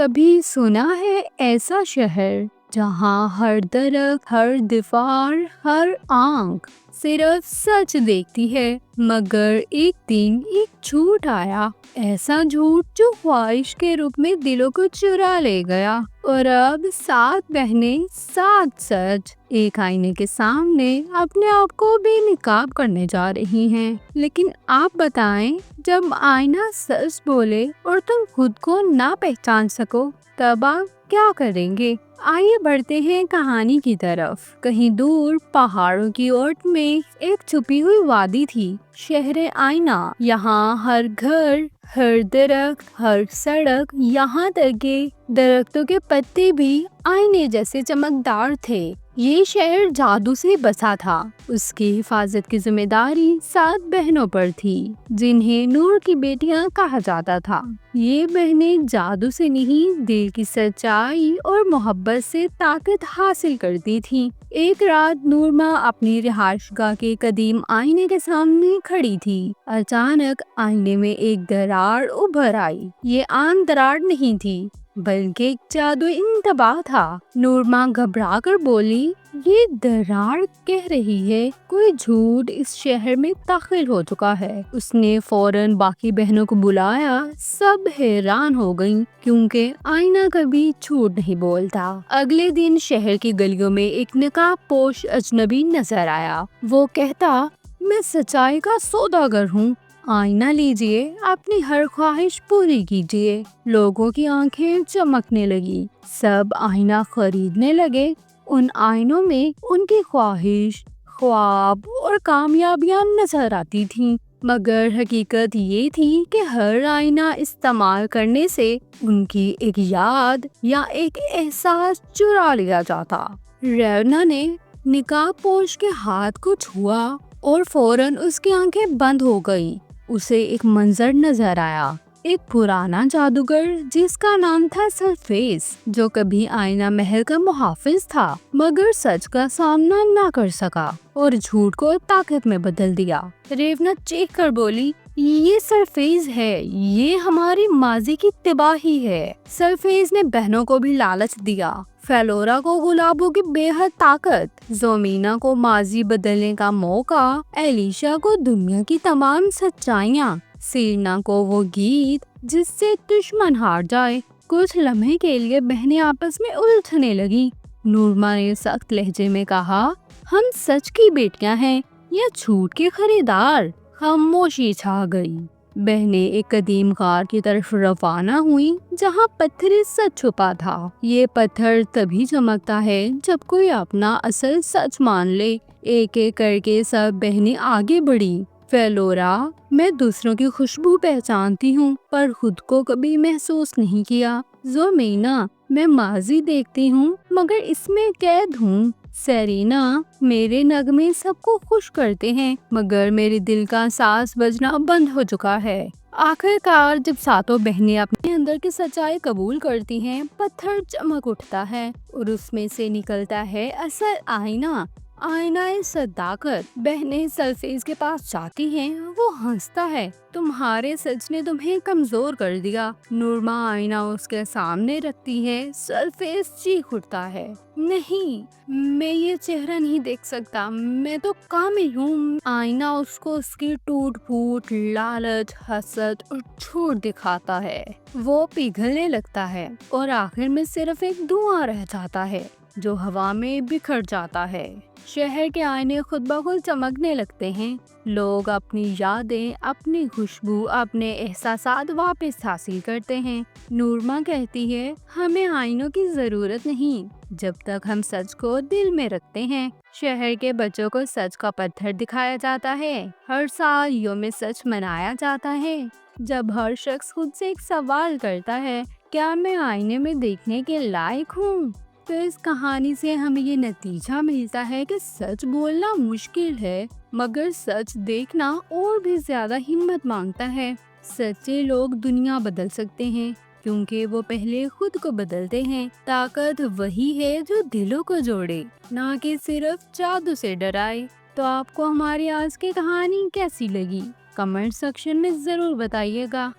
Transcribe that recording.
کبھی سنا ہے ایسا شہر جہاں ہر درخت، ہر دیوار، ہر آنکھ صرف سچ دیکھتی ہے، مگر ایک دن ایک جھوٹ آیا، ایسا جھوٹ جو خواہش کے روپ میں دلوں کو چرا لے گیا۔ اور اب 7 بہنیں 7 سچ ایک آئینے کے سامنے اپنے آپ کو بے نقاب کرنے جا رہی ہیں۔ لیکن آپ بتائیں، جب آئینہ سچ بولے اور تم خود کو نہ پہچان سکو تب آپ کیا کریں گے؟ آئیے بڑھتے ہیں کہانی کی طرف۔ کہیں دور پہاڑوں کی اوٹ میں ایک چھپی ہوئی وادی تھی، شہر آئینہ۔ یہاں ہر گھر، ہر درخت، ہر سڑک، یہاں تک کہ درختوں کے پتے بھی آئینے جیسے چمکدار تھے۔ یہ شہر جادو سے بسا تھا۔ اس کی حفاظت کی ذمہ داری 7 بہنوں پر تھی، جنہیں نور کی بیٹیاں کہا جاتا تھا۔ یہ بہنیں جادو سے نہیں، دل کی سچائی اور محبت سے طاقت حاصل کرتی تھیں۔ ایک رات نورما اپنی رہائش گاہ کے قدیم آئینے کے سامنے کھڑی تھی۔ اچانک آئینے میں ایک دراڑ ابھر آئی۔ یہ عام دراڑ نہیں تھی، بلکہ ایک جادوئی انتباہ تھا۔ نورما گھبرا کر بولی، یہ دراڑ کہہ رہی ہے کوئی جھوٹ اس شہر میں داخل ہو چکا ہے۔ اس نے فوراً باقی بہنوں کو بلایا۔ سب حیران ہو گئیں، کیونکہ آئینہ کبھی جھوٹ نہیں بولتا۔ اگلے دن شہر کی گلیوں میں ایک نقاب پوش اجنبی نظر آیا۔ وہ کہتا، میں سچائی کا سوداگر ہوں، آئینہ لیجئے، اپنی ہر خواہش پوری کیجئے۔ لوگوں کی آنکھیں چمکنے لگی، سب آئینہ خریدنے لگے۔ ان آئینوں میں ان کی خواہش، خواب اور کامیابیاں نظر آتی تھیں، مگر حقیقت یہ تھی کہ ہر آئینہ استعمال کرنے سے ان کی ایک یاد یا ایک احساس چرا لیا جاتا۔ ریونا نے نقاب پوش کے ہاتھ کو چھوا اور فوراً اس کی آنکھیں بند ہو گئیں۔ اسے ایک منظر نظر آیا، ایک پرانا جادوگر جس کا نام تھا سرفیس، جو کبھی آئینہ محل کا محافظ تھا، مگر سچ کا سامنا نہ کر سکا اور جھوٹ کو طاقت میں بدل دیا۔ ریونا چیخ کر بولی، یہ سرفیس ہے، یہ ہماری ماضی کی تباہی ہے۔ سرفیس نے بہنوں کو بھی لالچ دیا، فیلورا کو گلابوں کی بے حد طاقت، زومینا کو ماضی بدلنے کا موقع، ایلیشا کو دنیا کی تمام سچائیاں، سیرنا کو وہ گیت جس سے دشمن ہار جائے۔ کچھ لمحے کے لیے بہنیں آپس میں الجھنے لگیں۔ نورما نے سخت لہجے میں کہا، ہم سچ کی بیٹیاں ہیں یا جھوٹ کے خریدار؟ خاموشی چھا گئی۔ بہنیں ایک قدیم غار کی طرف روانہ ہوئیں جہاں پتھر سچ چھپا تھا۔ یہ پتھر تبھی چمکتا ہے جب کوئی اپنا اصل سچ مان لے۔ ایک ایک کر کے سب بہنیں آگے بڑھیں۔ فیلورا، میں دوسروں کی خوشبو پہچانتی ہوں پر خود کو کبھی محسوس نہیں کیا۔ زومینا، میں ماضی دیکھتی ہوں مگر اس میں قید ہوں۔ سیرینا، میرے نغمے سب کو خوش کرتے ہیں مگر میرے دل کا ساز بجنا بند ہو چکا ہے۔ آخر کار جب 7 بہنیں اپنے اندر کی سچائی قبول کرتی ہیں، پتھر چمک اٹھتا ہے اور اس میں سے نکلتا ہے اصل آئینہ، آئینہ صداقت۔ بہنیں سرفیس کے پاس جاتی ہیں، وہ ہنستا ہے، تمہارے سچ نے تمہیں کمزور کر دیا۔ نورما آئینہ اس کے سامنے رکھتی ہے، سرفیس چیخ اٹھتا ہے، نہیں، میں یہ چہرہ نہیں دیکھ سکتا، میں تو کامل ہوں۔ آئینہ اس کو اس کی ٹوٹ پھوٹ، لالچ، حسد اور جھوٹ دکھاتا ہے۔ وہ پگھلنے لگتا ہے اور آخر میں صرف ایک دھواں رہ جاتا ہے جو ہوا میں بکھر جاتا ہے۔ شہر کے آئینے خود بخود چمکنے لگتے ہیں۔ لوگ اپنی یادیں، اپنی خوشبو، اپنے احساسات واپس حاصل کرتے ہیں۔ نورما کہتی ہے، ہمیں آئینوں کی ضرورت نہیں جب تک ہم سچ کو دل میں رکھتے ہیں۔ شہر کے بچوں کو سچ کا پتھر دکھایا جاتا ہے۔ ہر سال یوم سچ منایا جاتا ہے، جب ہر شخص خود سے ایک سوال کرتا ہے، کیا میں آئینے میں دیکھنے کے لائق ہوں؟ تو اس کہانی سے ہمیں یہ نتیجہ ملتا ہے کہ سچ بولنا مشکل ہے، مگر سچ دیکھنا اور بھی زیادہ ہمت مانگتا ہے۔ سچے لوگ دنیا بدل سکتے ہیں کیونکہ وہ پہلے خود کو بدلتے ہیں۔ طاقت وہی ہے جو دلوں کو جوڑے، نہ کہ صرف جادو سے ڈرائے۔ تو آپ کو ہماری آج کی کہانی کیسی لگی؟ کمنٹ سیکشن میں ضرور بتائیے گا۔